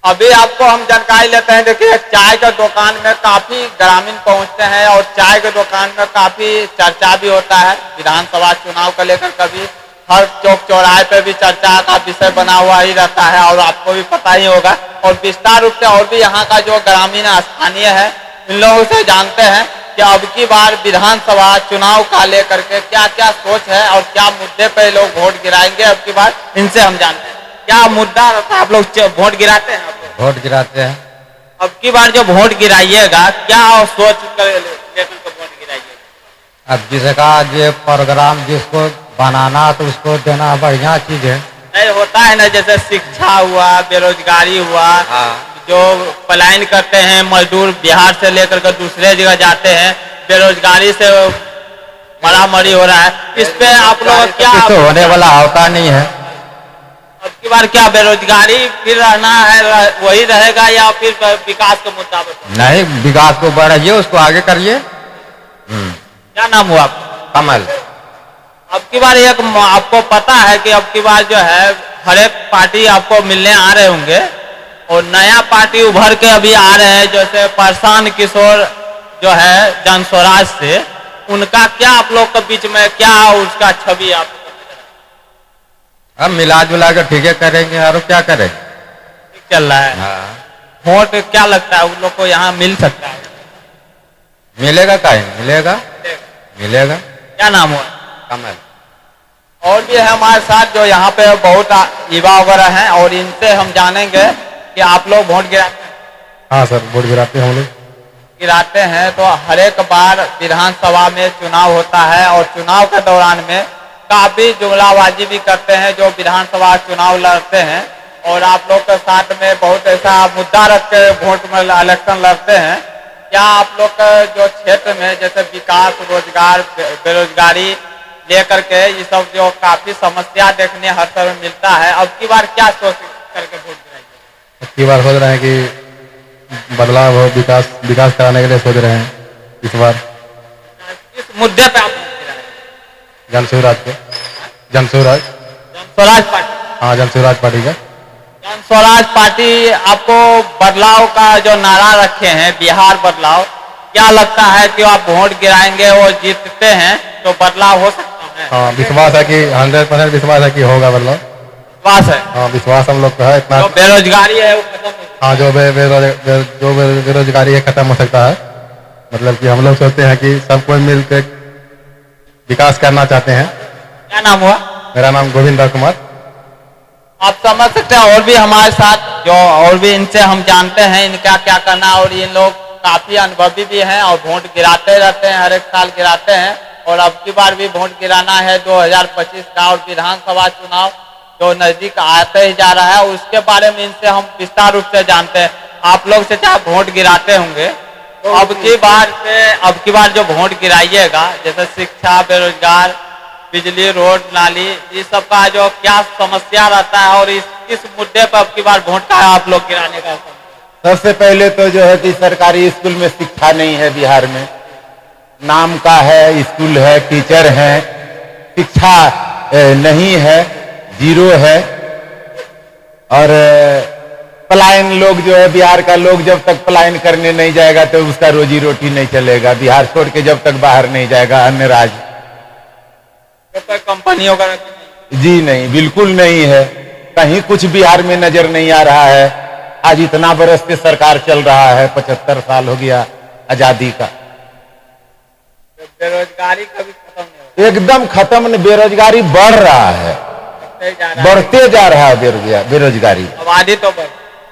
अभी आपको हम जानकारी लेते हैं। देखिए, चाय के दुकान में काफी ग्रामीण पहुंचते हैं और चाय के दुकान में काफी चर्चा भी होता है विधानसभा चुनाव को लेकर। कभी हर चौक चौराहे पे भी चर्चा का विषय बना हुआ ही रहता है और आपको भी पता ही होगा। और विस्तार रूप से और भी यहाँ का जो ग्रामीण स्थानीय है, इन लोगों से जानते हैं कि अब की बार विधानसभा चुनाव का लेकर के क्या क्या सोच है और क्या मुद्दे पे लोग वोट गिराएंगे अब की बार। इनसे हम जानते हैं क्या मुद्दा रहता है। आप लोग वोट गिराते हैं? वोट गिराते हैं। अब की बार जो वोट गिराइएगा क्या सोच कर लेकर के वोट गिराइएगा? अब जिसका जो प्रोग्राम जिसको बनाना तो उसको देना बढ़िया चीज है। नहीं होता है ना, जैसे शिक्षा हुआ, बेरोजगारी हुआ, जो पलायन करते हैं मजदूर बिहार से लेकर के दूसरे जगह जाते हैं, बेरोजगारी से मरामरी हो रहा है। इस पे आप लोग क्या तो होने वाला होता नहीं है। अब की बार क्या बेरोजगारी फिर रहना है, वही रहेगा या फिर विकास के मुद्दा पर? नहीं, विकास को बढ़ाइए, उसको आगे करिए। क्या नाम हुआ आपका? कमल। अब की बार एक आपको पता है कि अब की बार जो है हर एक पार्टी आपको मिलने आ रहे होंगे और नया पार्टी उभर के अभी आ रहे हैं, जैसे प्रशांत किशोर जो है जन स्वराज से, उनका क्या आप लोग के बीच में क्या उसका छवि आप अब मिला जुला कर ठीक है करेंगे और क्या करें। ठीक चल रहा है। हाँ। वोट क्या लगता है उन लोग को यहाँ मिल सकता है? मिलेगा का मिलेगा मिलेगा। क्या नाम हुआ? कमल। और भी है हमारे साथ जो यहाँ पे बहुत युवा वगैरह हैं और इनसे हम जानेंगे कि आप लोग वोट गिराते हैं? हाँ सर, वोट गिराते हैं हम लोग। गिराते हैं तो हर एक बार विधानसभा में चुनाव होता है और चुनाव के दौरान में काफी जुमलाबाजी भी करते हैं जो विधानसभा चुनाव लड़ते हैं। और आप लोग के साथ में बहुत ऐसा मुद्दा रख के वोट में इलेक्शन लड़ते हैं। क्या आप लोग का जो क्षेत्र में जैसे विकास, रोजगार, बेरोजगारी लेकर के ये सब जो काफी समस्या देखने हर तरफ मिलता है, अब की बार क्या सोच करके वोट गिराएंगे? अब की बार सोच रहे हैं कि बदलाव हो, विकास कराने के लिए सोच रहे हैं इस बार। इस मुद्दे पे आप जनस्वराज पे, जनस्वराज पार्टी। हाँ, जनस्वराज पार्टी का। जन स्वराज पार्टी आपको बदलाव का जो नारा रखे हैं, बिहार बदलाव, क्या लगता है कि आप वोट गिराएंगे और जीतते हैं तो बदलाव हो सकता है? हाँ, विश्वास है कि 100% विश्वास है कि होगा बदलाव। विश्वास है? हाँ, विश्वास हम लोग का है इतना। जो बेरोजगारी है वो खत्म हो? हाँ, जो बेरोजगारी है खत्म हो सकता है। मतलब कि हम लोग सोचते हैं कि सब कोई मिलकर विकास करना चाहते हैं। क्या नाम हुआ? मेरा नाम गोविंदा कुमार। आप समझ सकते हैं और भी हमारे साथ जो और भी इनसे हम जानते हैं इनका क्या करना। और ये लोग काफी अनुभवी भी हैं और वोट गिराते रहते हैं, हर एक साल गिराते हैं। और अब की बार भी वोट गिराना है 2025 का और विधानसभा चुनाव जो नजदीक आते ही जा रहा है, उसके बारे में इनसे हम विस्तार रूप से जानते हैं। आप लोग से चाहे वोट गिराते होंगे तो अब की बार जो वोट गिराइएगा, जैसे शिक्षा, बेरोजगार, बिजली, रोड, नाली, ये सब का जो क्या समस्या रहता है और इस मुद्दे पर अब की बार वोट का आप लोग गिराने का? सबसे पहले तो जो है कि सरकारी स्कूल में शिक्षा नहीं है बिहार में। नाम का है, स्कूल है, टीचर हैं, शिक्षा नहीं है, जीरो है। और पलायन लोग जो है, बिहार का लोग जब तक पलायन करने नहीं जाएगा तो उसका रोजी रोटी नहीं चलेगा। बिहार छोड़ के जब तक बाहर नहीं जाएगा अन्य राज्य, कंपनियों का जी नहीं, बिल्कुल नहीं है। कहीं कुछ बिहार में नजर नहीं आ रहा है। आज इतना बरस से सरकार चल रहा है, 75 साल हो गया आजादी का। बेरोजगारी कभी खत्म नहीं होगा? एकदम खत्म नहीं, बेरोजगारी बढ़ रहा है, बढ़ते जा रहा है बेरोजगारी।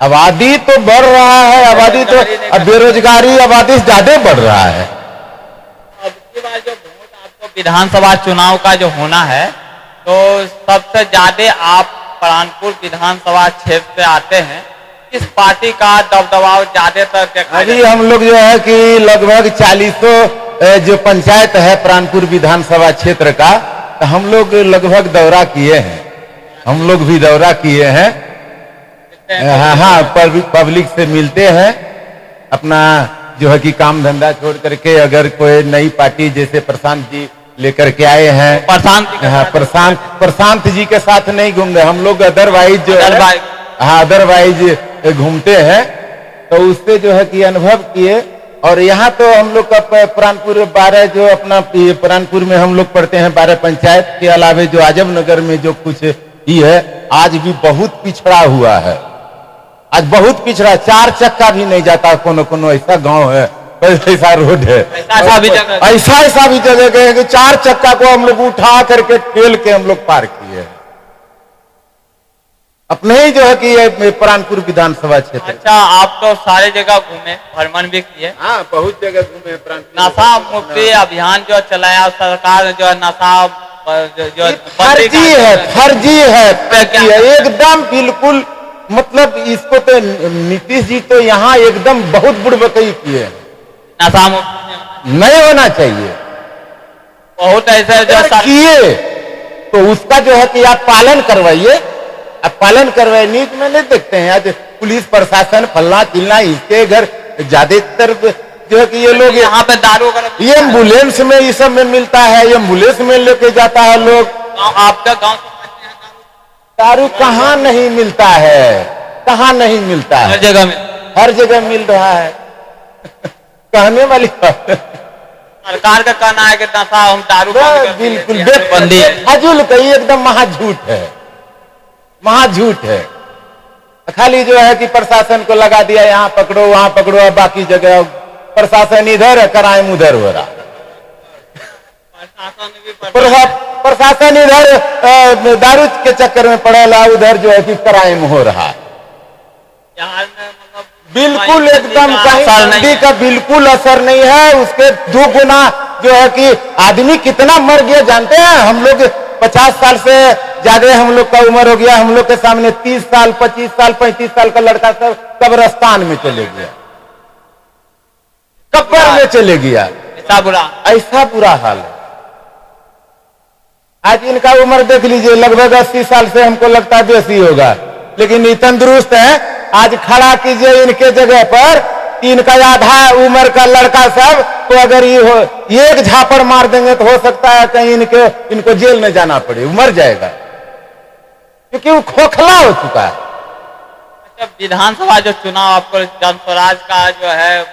आबादी तो बढ़ रहा है, आबादी तो, अब बेरोजगारी आबादी से ज्यादा बढ़ रहा है। अब की बार जो वोट आपको विधानसभा चुनाव का जो होना है, तो सबसे ज्यादा आप प्राणपुर विधानसभा क्षेत्र से आते हैं, किस पार्टी का दबदबाव ज्यादातर देखा? अभी हम लोग जो है कि लगभग 40 जो पंचायत है प्राणपुर विधानसभा क्षेत्र का, तो हम लोग लगभग दौरा किए हैं। हम लोग भी दौरा किए हैं। हाँ, पब्लिक से मिलते हैं। अपना जो है कि काम धंधा छोड़ करके अगर कोई नई पार्टी जैसे प्रशांत जी लेकर के आए हैं, प्रशांत जी के साथ नहीं घूम रहे हम लोग। अदरवाइज जो अदरवाइज घूमते हैं तो उससे जो है कि अनुभव किए। और यहाँ तो हम लोग का प्राणपुर 12 जो अपना प्राणपुर में हम लोग पढ़ते हैं 12 पंचायत के अलावे जो आजमनगर में जो कुछ ही है आज भी बहुत पिछड़ा हुआ है। आज बहुत पिछड़ा, 4 चक्का भी नहीं जाता। कोनो ऐसा गांव है, ऐसा रोड है, ऐसा भी जगह गए कि 4 चक्का को हम लोग उठा करके ठेल के हम लोग पार किए हैं अपने ही जो है कि ये प्राणपुर विधानसभा क्षेत्र। अच्छा, आप तो सारे जगह घूमे, भ्रमण भी किए। हाँ, बहुत जगह घूमे। प्राणपुर नशा मुक्ति अभियान जो चलाया सरकार, जो है नशा जो फर्जी है एकदम बिल्कुल। मतलब इसको तो नीतीश जी तो यहाँ एकदम बहुत बुड़बकई किए। नशा मुक्ति नहीं होना चाहिए। बहुत ऐसे जो किए तो उसका जो है कि आप पालन करवाइए। आप पालन करवाइए। न्यूज में नहीं देखते हैं आज पुलिस प्रशासन फलना चिलना, इसके घर ज्यादातर जो है कि ये लोग यहाँ पे दारू ये एम्बुलेंस में ये सब में मिलता है, ये एम्बुलेंस में लेके जाता है लोग। आपका गाँव दारू कहाँ नहीं मिलता है, कहाँ नहीं मिलता है, हर जगह मिल रहा है। कहने वाली बात। सरकार का कहना है कि नशा हम दारू बिल्कुल बंदी फजूल कही, एकदम महाझूठ है, महाझूठ है। खाली जो है कि प्रशासन को लगा दिया, यहाँ पकड़ो वहां पकड़ो, और बाकी जगह प्रशासन इधर है, क्राइम उधर हो रहा। प्रशासन इधर दारू के चक्कर में पड़ेला, उधर जो है कि क्राइम हो रहा है। बिल्कुल एकदम कहीं बंदी का बिल्कुल असर नहीं है। उसके 2 गुना जो है कि आदमी कितना मर गया जानते हैं हम लोग। 50 साल से ज्यादा हम लोग का उम्र हो गया। हम लोग के सामने 30 साल 25 साल 35 साल का लड़का सब कब्रिस्तान में चले गया, कब्र में चले गया। ऐसा बुरा हाल है। आज इनका उम्र देख लीजिए, लगभग 80 साल से हमको लगता है बेसी होगा, लेकिन ये तंदुरुस्त है। आज खड़ा कीजिए इनके जगह पर, इनका आधा उम्र का लड़का सब, तो अगर ये हो एक झापड़ मार देंगे तो हो सकता है कहीं इनको जेल में जाना पड़े, मर जाएगा, क्योंकि वो खोखला हो चुका है। अच्छा, विधानसभा जो चुनाव आपको जन स्वराज का जो है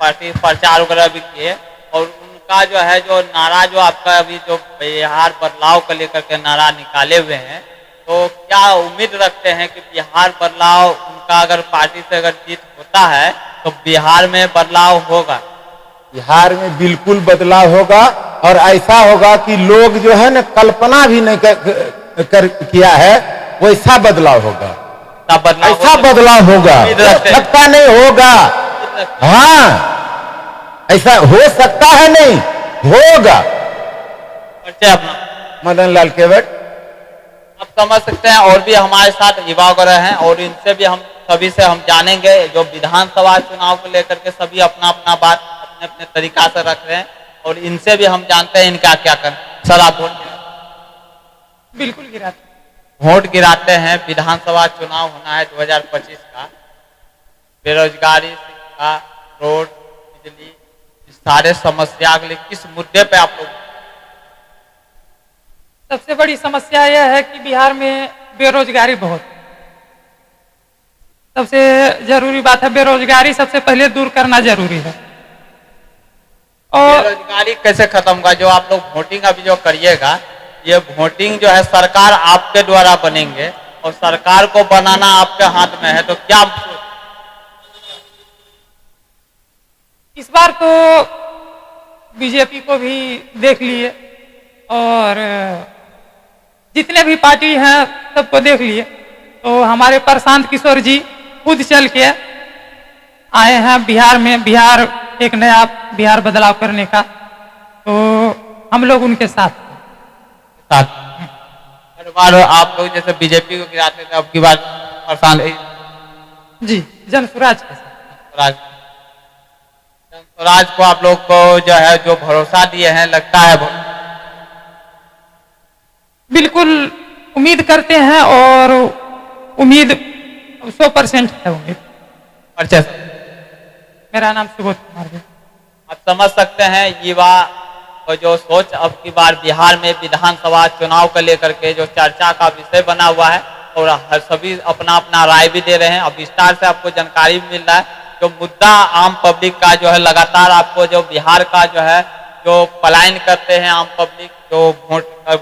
पार्टी प्रचार वगैरह भी किए, और उनका जो है जो नारा जो आपका अभी जो बिहार बदलाव को लेकर के नारा निकाले हुए हैं, तो क्या उम्मीद रखते हैं कि बिहार बदलाव उनका अगर पार्टी से अगर जीत होता है तो बिहार में बदलाव होगा? बिहार में बिल्कुल बदलाव होगा, और ऐसा होगा कि लोग जो है ना कल्पना भी नहीं किया है वैसा बदलाव होगा। ऐसा बदलाव होगा, लगता नहीं होगा। हाँ, ऐसा हो सकता है, नहीं होगा। मदन लाल केवट आप समझ सकते हैं, और भी हमारे साथ युवा वगैरह हैं, और इनसे भी हम सभी से हम जानेंगे जो विधानसभा चुनाव को लेकर के सभी अपना अपना बात अपने अपने तरीका से रख रहे हैं, और इनसे भी हम जानते हैं इनका क्या कर। सर, आप वोट बिल्कुल गिराते वोट गिराते हैं। विधानसभा चुनाव होना है 2025 का। बेरोजगारी, शिक्षा, रोड, बिजली, सारे समस्या के लिए किस मुद्दे पे आप लोग? सबसे बड़ी समस्या यह है कि बिहार में बेरोजगारी बहुत। सबसे जरूरी बात है बेरोजगारी, सबसे पहले दूर करना जरूरी है। और बेरोजगारी कैसे खत्म होगा? जो आप लोग वोटिंग अभी जो करिएगा, ये वोटिंग जो है सरकार आपके द्वारा बनेंगे, और सरकार को बनाना आपके हाथ में है, तो क्या इस बार तो बीजेपी को भी देख लिए, और जितने भी पार्टी हैं सबको देख लिए। तो हमारे प्रशांत किशोर जी खुद चल के आए हैं बिहार में, बिहार एक नया बिहार बदलाव करने का, तो हम लोग उनके साथ। हर बार आप लोग जैसे बीजेपी को गिराते थे, अब की बार प्रशांत जी जन स्वराज के साथ। स्वराज को आप लोग को जो है जो भरोसा दिए हैं, लगता है बिल्कुल उम्मीद करते हैं, और उम्मीद 100% है उम्मीद। अच्छा, मेरा नाम सुबोध कुमार है। आप समझ सकते हैं युवा को जो सोच अब की बार बिहार में विधानसभा चुनाव को लेकर के जो चर्चा का विषय बना हुआ है, और हर सभी अपना अपना राय भी दे रहे हैं। अब विस्तार से आपको जानकारी भी मिल रहा है। जो मुद्दा आम पब्लिक का जो है लगातार आपको जो बिहार का जो है जो पलायन करते हैं आम पब्लिक, जो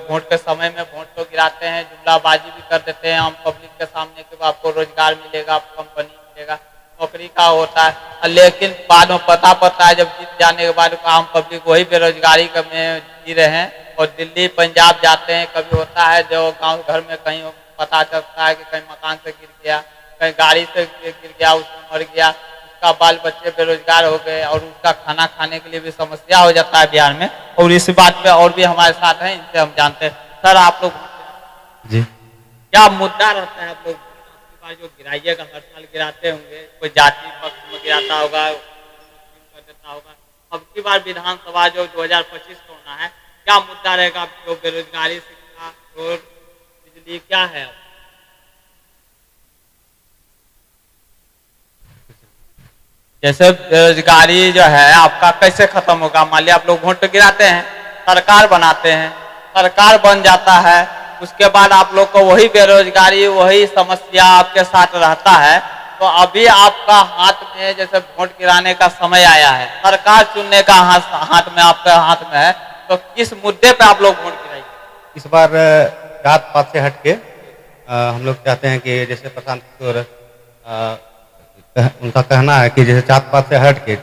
वोट के समय में वोट को गिराते हैं, जुमलाबाजी भी कर देते हैं आम पब्लिक के सामने कि आपको रोजगार मिलेगा, आपको कंपनी मिलेगा, नौकरी का होता है, लेकिन बाद में पता है जब जीत जाने के बाद आम पब्लिक वही बेरोजगारी में जी रहे हैं। और दिल्ली पंजाब जाते हैं, कभी होता है जो गांव घर में कहीं पता चलता है कि कहीं मकान से गिर गया, कहीं गाड़ी से गिर गया, उसमें मर गया, उसका बाल बच्चे बेरोजगार हो गए और उसका खाना खाने के लिए भी समस्या हो जाता है बिहार में। और इस बात पे और भी हमारे साथ हैं, इनसे हम जानते हैं। सर आप लोग जी क्या मुद्दा रहता है आप लोग जो गिराइएगा, हर साल गिराते होंगे, कोई जाति पक्ष में गिराता होगा, कर देता होगा, अब की बार विधानसभा जो 2025 को होना है, क्या मुद्दा रहेगा? जो बेरोजगारी, शिक्षा, रोड, बिजली, क्या है? जैसे बेरोजगारी जो है आपका कैसे खत्म होगा? मान लिया आप लोग वोट गिराते हैं, सरकार बनाते हैं, सरकार बन जाता है, उसके बाद आप लोग को वही बेरोजगारी, वही समस्या आपके साथ रहता है। तो अभी आपका हाथ में जैसे वोट गिराने का समय आया है, सरकार चुनने का हाथ में, आपके हाथ में है, तो किस मुद्दे पे आप लोग वोट गिराएंगे? इस बार जात पात से हट के हम लोग चाहते हैं कि जैसे प्रशांत किशोर उनका कहना है कि जैसे जात पात से हट के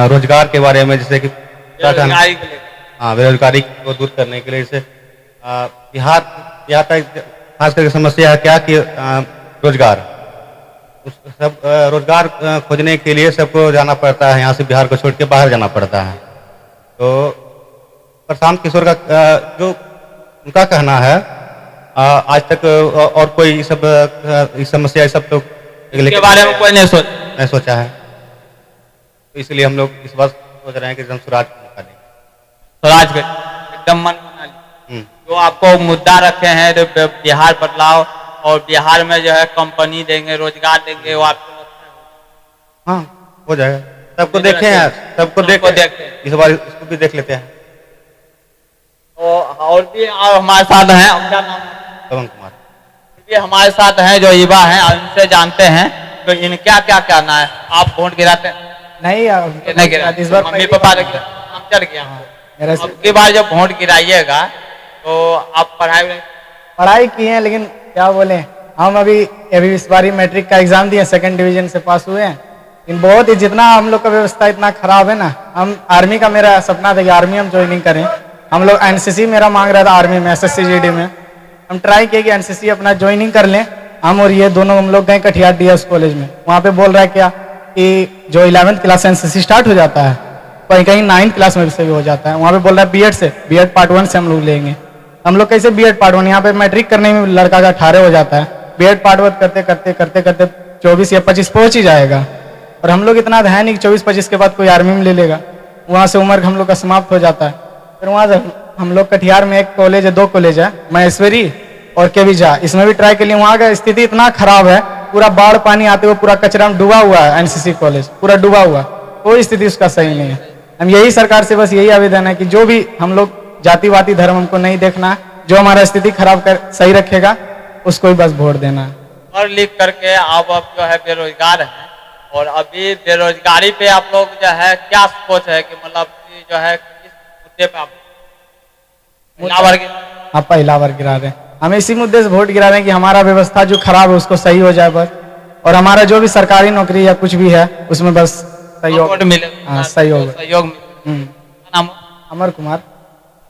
रोजगार के बारे में, जैसे कि बेरोजगारी के लिए, हाँ, बेरोजगारी को दूर करने के लिए, जैसे बिहार का खास करके समस्या है क्या कि रोजगार, सब रोजगार खोजने के लिए सबको जाना पड़ता है, यहाँ से बिहार को छोड़ के बाहर जाना पड़ता है। तो प्रशांत किशोर का जो उनका कहना है, आज तक और कोई सब इस समस्या सब तो के बारे में कोई नहीं सोचा है। तो इसलिए हम लोग इस बार सोच रहे हैं कि एकदम स्वराज स्वराज एकदम मन बना ली। जो आपको मुद्दा रखे हैं तो बिहार बदलाव, और बिहार में जो है कंपनी देंगे, रोजगार देंगे, वो आपको लगता है? हाँ, हो जाएगा। सबको देखे हैं, सबको देखे, इस बार इसको भी देख लेते हैं। और भी हमारे साथ हैं, क्या नाम है? पवन कुमार। ये हमारे साथ हैं जो युवा हैं, इनसे जानते हैं तो इनका क्या कहना है। आप वोट गिराते हैं? नहीं गिरा, इस बार मम्मी पापा हम चढ़ गया। अब की बार जब वोट गिराइएगा तो आप पढ़ाई किए हैं, लेकिन क्या बोले, हम अभी इस बार मैट्रिक का एग्जाम दिए, 2nd डिवीजन से पास हुए हैं। इन बहुत ही, जितना हम लोग का व्यवस्था इतना खराब है ना, हम आर्मी का, मेरा सपना था कि आर्मी हम ज्वाइनिंग करें। हम लोग एनसीसी मेरा मांग रहा था आर्मी में, SSC GD में। हम ट्राई किए कि एनसीसी अपना ज्वाइनिंग कर लें, हम और ये दोनों हम लोग गए कटिहार DS कॉलेज में। वहाँ पे बोल रहा है क्या कि जो 11th क्लास एनसीसी स्टार्ट हो जाता है, कहीं कहीं 9th क्लास में से भी हो जाता है। वहाँ पे बोल रहा है B.Ed पार्ट 1 से हम लोग लेंगे। हम लोग कैसे B.Ed पार्ट 1, यहाँ पे मैट्रिक करने में लड़का का 18 हो जाता है, B.Ed पार्ट 1 करते करते 24 या 25 पहुँच ही जाएगा। और हम लोग इतना है नहीं कि 24-25 के बाद कोई आर्मी में ले लेगा, वहाँ से उम्र हम लोग का समाप्त हो जाता है। फिर वहाँ से हम लोग कटिहार में एक कॉलेज है, 2 कॉलेज है, महेश्वरी और केविजा, इसमें भी ट्राई के लिए। वहाँ का स्थिति इतना खराब है, पूरा बाढ़ पानी आते हुए पूरा कचरा में डूबा हुआ है। एनसीसी कॉलेज पूरा डूबा हुआ, कोई स्थिति उसका सही नहीं है। हम यही सरकार से बस यही आवेदन है कि जो भी हम लोग जातिवादी धर्म हमको नहीं देखना है, जो हमारा स्थिति खराब कर सही रखेगा उसको ही बस वोट देना है। पढ़ लिख करके आप जो है बेरोजगार हैं, और अभी बेरोजगारी पे आप लोग जो है क्या सोच है कि मतलब जो है किस मुद्दे पे आप पहला बार गिरा रहे हैं? हम इसी मुद्दे से वोट गिरा रहे हैं कि हमारा व्यवस्था जो खराब है उसको सही हो जाए बस, और हमारा जो भी सरकारी नौकरी या कुछ भी है उसमें बस सहयोग मिले। सहयोग। अमर कुमार।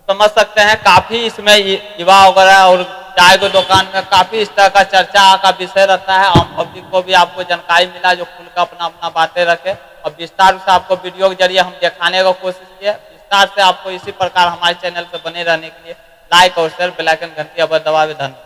समझ सकते हैं काफी इसमें युवा वगैरह और चाय की दुकान में काफी इस तरह का चर्चा का विषय रहता है। आम पब्लिक को भी आपको जानकारी मिला जो खुल का अपना बातें रखे, और विस्तार से आपको वीडियो के जरिए हम दिखाने का कोशिश किए। विस्तार से आपको इसी प्रकार हमारे चैनल से बने रहने के लिए लाइक और शेयर, बेल आइकन घंटी अब दबावे। धन्यवाद।